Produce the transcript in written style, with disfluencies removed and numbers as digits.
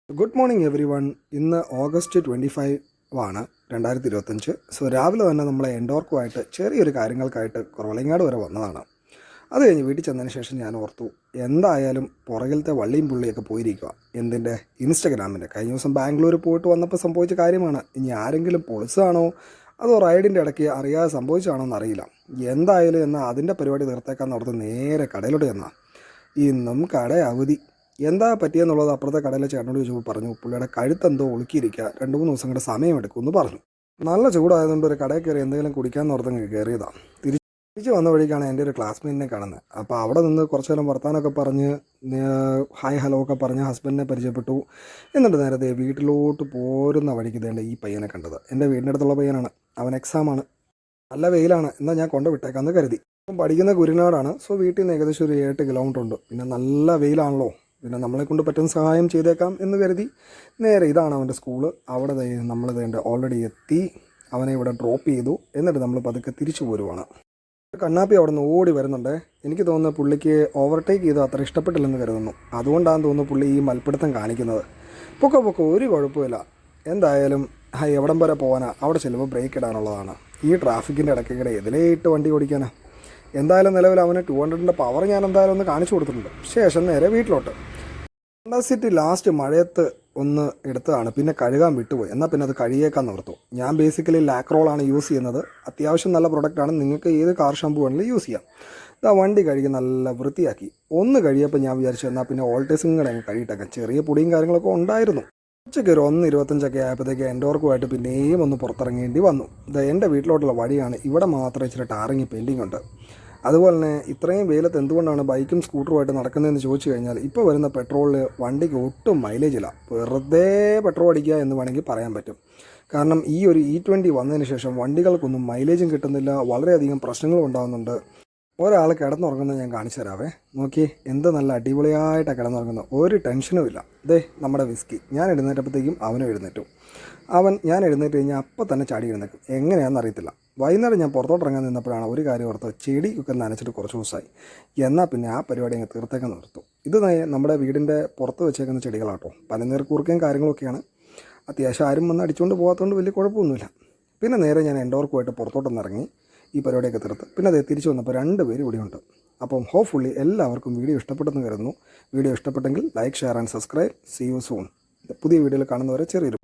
Good morning every one. ഇന്ന് August 25 ആണ് 2025. So രാവിലെ തന്നെ നമ്മളെ എൻഡോർക്കുമായിട്ട് ചെറിയൊരു കാര്യങ്ങൾക്കായിട്ട് കുറവലങ്ങാട് വരെ വന്നതാണ്. അത് കഴിഞ്ഞ് വീട്ടിൽ ചെന്നതിന് ശേഷം ഞാൻ ഓർത്തു എന്തായാലും പുറകിലത്തെ വള്ളിയും പുള്ളിയൊക്കെ പോയിരിക്കുക. എന്തിൻ്റെ? ഇൻസ്റ്റഗ്രാമിൻ്റെ. കഴിഞ്ഞ ദിവസം ബാംഗ്ലൂർ പോയിട്ട് വന്നപ്പോൾ സംഭവിച്ച കാര്യമാണ്. ഇനി ആരെങ്കിലും പൊളിച്ചതാണോ അതോ റൈഡിൻ്റെ ഇടയ്ക്ക് അറിയാതെ സംഭവിച്ചതാണോ എന്നറിയില്ല. എന്തായാലും എന്നാൽ അതിൻ്റെ പരിപാടി തീർത്തേക്കാന്ന് ഓർത്ത് നേരെ കടയിലോട്ട് ചെന്നാൽ ഇന്നും കട അവധി. എന്താ പറ്റിയെന്നുള്ളത് അപ്പുറത്തെ കടയിലെ ചേട്ടനോട് ചോദിച്ചപ്പോൾ പറഞ്ഞു പുള്ളിയുടെ കഴുത്തെന്തോ ഒളുക്കിയിരിക്കുക, 2-3 ദിവസം കൂടെ സമയമെടുക്കുമെന്ന് പറഞ്ഞു. നല്ല ചൂടായതുകൊണ്ട് ഒരു കടയിൽ കയറി എന്തെങ്കിലും കുടിക്കാമെന്ന് ഓർത്തങ്ങ് കയറിയതാണ്. തിരിച്ച് വന്ന വഴിക്കാണ് എൻ്റെ ഒരു ക്ലാസ്മേറ്റിനെ കാണുന്നത്. അപ്പോൾ അവിടെ നിന്ന് കുറച്ച് നേരം വർത്താനമൊക്കെ പറഞ്ഞ് ഹായ് ഹലോ ഒക്കെ പറഞ്ഞ് ഹസ്ബൻഡിനെ പരിചയപ്പെട്ടു. എന്നിട്ട് നേരത്തെ വീട്ടിലോട്ട് പോരുന്ന വഴിക്ക് ഇതേണ്ട ഈ പയ്യനെ കണ്ടത്. എൻ്റെ വീടിൻ്റെ അടുത്തുള്ള പയ്യനാണ്. അവൻ എക്സാമാണ്. നല്ല വെയിലാണ്, എന്നാൽ ഞാൻ കൊണ്ട് വിട്ടേക്കാമെന്ന് കരുതി. അപ്പം പഠിക്കുന്ന കുരുനാടാണ്. സോ വീട്ടിൽ നിന്ന് ഏകദേശം ഒരു 8 കിലോമീറ്റർ ഉണ്ട്. പിന്നെ നല്ല വെയിലാണല്ലോ, പിന്നെ നമ്മളെ കൊണ്ട് പറ്റുന്ന സഹായം ചെയ്തേക്കാം എന്ന് കരുതി നേരെ ഇതാണ് അവൻ്റെ സ്കൂള്. അവിടെ നമ്മൾ ഓൾറെഡി എത്തി. അവനെ ഇവിടെ ഡ്രോപ്പ് ചെയ്തു. എന്നിട്ട് നമ്മൾ പതുക്കെ തിരിച്ചു പോരുവാണ്. കണ്ണാപ്പി അവിടെ നിന്ന് ഓടി വരുന്നുണ്ട്. എനിക്ക് തോന്നുന്നു പുള്ളിക്ക് ഓവർടേക്ക് ചെയ്ത് അത്ര ഇഷ്ടപ്പെട്ടില്ലെന്ന് കരുതുന്നു. അതുകൊണ്ടാണെന്ന് തോന്നുന്നു പുള്ളി ഈ മൽപ്പിടുത്തം കാണിക്കുന്നത്. പൊക്കെ ഒരു കുഴപ്പമില്ല. എന്തായാലും എവിടം വരെ പോകാനാ? അവിടെ ചെല്ലുമ്പോൾ ബ്രേക്ക് ഇടാനുള്ളതാണ്. ഈ ട്രാഫിക്കിൻ്റെ ഇടയ്ക്കിടെ എതിലേറ്റ് വണ്ടി ഓടിക്കാനാ? എന്തായാലും നിലവിൽ അവന് 200ൻ്റെ പവർ ഞാൻ എന്തായാലും ഒന്ന് കാണിച്ചു കൊടുത്തിട്ടുണ്ട്. ശേഷം നേരെ വീട്ടിലോട്ട്. ഹോണ്ട സിറ്റി ലാസ്റ്റ് മഴയത്ത് ഒന്ന് എടുത്തതാണ്, പിന്നെ കഴുകാൻ വിട്ടുപോയി. എന്നാൽ പിന്നെ അത് കഴുകിയേക്കാൻ ഓർത്തു. ഞാൻ ബേസിക്കലി ലാക്രോളാണ് യൂസ് ചെയ്യുന്നത്. അത്യാവശ്യം നല്ല പ്രൊഡക്റ്റാണ്. നിങ്ങൾക്ക് ഏത് കാർ ഷാമ്പു വേണമെങ്കിലും യൂസ് ചെയ്യാം. ഇതാ വണ്ടി കഴുകി നല്ല വൃത്തിയാക്കി. ഒന്ന് കഴിയപ്പോൾ ഞാൻ വിചാരിച്ചു എന്നാൽ പിന്നെ ഓൾട്ടേഴ്സും കൂടെ അങ്ങ് കഴുകിയിട്ടേക്കാം. ചെറിയ പൊടിയും കാര്യങ്ങളൊക്കെ ഉണ്ടായിരുന്നു. ഉച്ചയ്ക്ക് ഒരു 1:25 ആയപ്പോഴത്തേക്ക് എൻഡോർക്കുമായിട്ട് പിന്നെയും ഒന്ന് പുറത്തിറങ്ങേണ്ടി വന്നു. ഇത് എൻ്റെ വീട്ടിലോട്ടുള്ള വഴിയാണ്. ഇവിടെ മാത്രം ഇച്ചിരി ടാറിങ് പെയിൻറ്റിംഗ് ഉണ്ട്. അതുപോലെ തന്നെ ഇത്രയും വെയിലത്ത് എന്തുകൊണ്ടാണ് ബൈക്കും സ്കൂട്ടറുമായിട്ട് നടക്കുന്നതെന്ന് ചോദിച്ചു കഴിഞ്ഞാൽ ഇപ്പോൾ വരുന്ന പെട്രോളിൽ വണ്ടിക്ക് ഒട്ടും മൈലേജില്ല. വെറുതെ പെട്രോൾ അടിക്കുക എന്ന് വേണമെങ്കിൽ പറയാൻ പറ്റും. കാരണം ഈ ഒരു E20 വന്നതിന് ശേഷം വണ്ടികൾക്കൊന്നും മൈലേജും കിട്ടുന്നില്ല. വളരെയധികം പ്രശ്നങ്ങളും ഉണ്ടാകുന്നുണ്ട്. ഒരാൾ കിടന്നുറങ്ങുന്നത് ഞാൻ കാണിച്ചു തരാവേ. നോക്കി, എന്ത് നല്ല അടിപൊളിയായിട്ടാണ് കിടന്നുറങ്ങുന്നത്. ഒരു ടെൻഷനും ഇല്ല. ദേ നമ്മുടെ വിസ്കി. ഞാൻ എഴുന്നേറ്റപ്പോഴത്തേക്കും അവനും എഴുന്നേറ്റു. ഞാൻ എഴുന്നേറ്റ് കഴിഞ്ഞാൽ അപ്പം തന്നെ ചാടി എഴുന്നേക്കും. എങ്ങനെയാണെന്ന് അറിയത്തില്ല. വൈകുന്നേരം ഞാൻ പുറത്തോട്ട് ഇറങ്ങാൻ നിന്നപ്പോഴാണ് ഒരു കാര്യം ഓർത്ത്, ചെടിയൊക്കെ നനച്ചിട്ട് കുറച്ച് ദിവസമായി. എന്നാൽ പിന്നെ ആ പരിപാടി അങ്ങ് തീർത്തേക്കാൻ ഓർത്തു. ഇത് നമ്മുടെ വീടിൻ്റെ പുറത്ത് വെച്ചേക്കുന്ന ചെടികളാട്ടോ. പനിനീർക്കൂർക്കയും കാര്യങ്ങളൊക്കെയാണ്. അത്യാവശ്യം ആരും വന്ന് അടിച്ചുകൊണ്ട് പോകാത്തതുകൊണ്ട് വലിയ കുഴപ്പമൊന്നുമില്ല. പിന്നെ നേരെ ഞാൻ എൻഡോർക്കുമായിട്ട് പുറത്തോട്ടൊന്ന് ഇറങ്ങി ഈ പരിപാടിയൊക്കെ തീർത്ത് പിന്നെ അത് തിരിച്ചു വന്നപ്പോൾ 2 പേര് ഇവിടെയുണ്ട്. അപ്പം ഹോപ്പ്ഫുള്ളി എല്ലാവർക്കും വീഡിയോ ഇഷ്ടപ്പെട്ടെന്ന് കരുതുന്നു. വീഡിയോ ഇഷ്ടപ്പെട്ടെങ്കിൽ like, share and subscribe. See you soon. പുതിയ വീഡിയോയിൽ കാണുന്നവരെ ചെറിയൊരു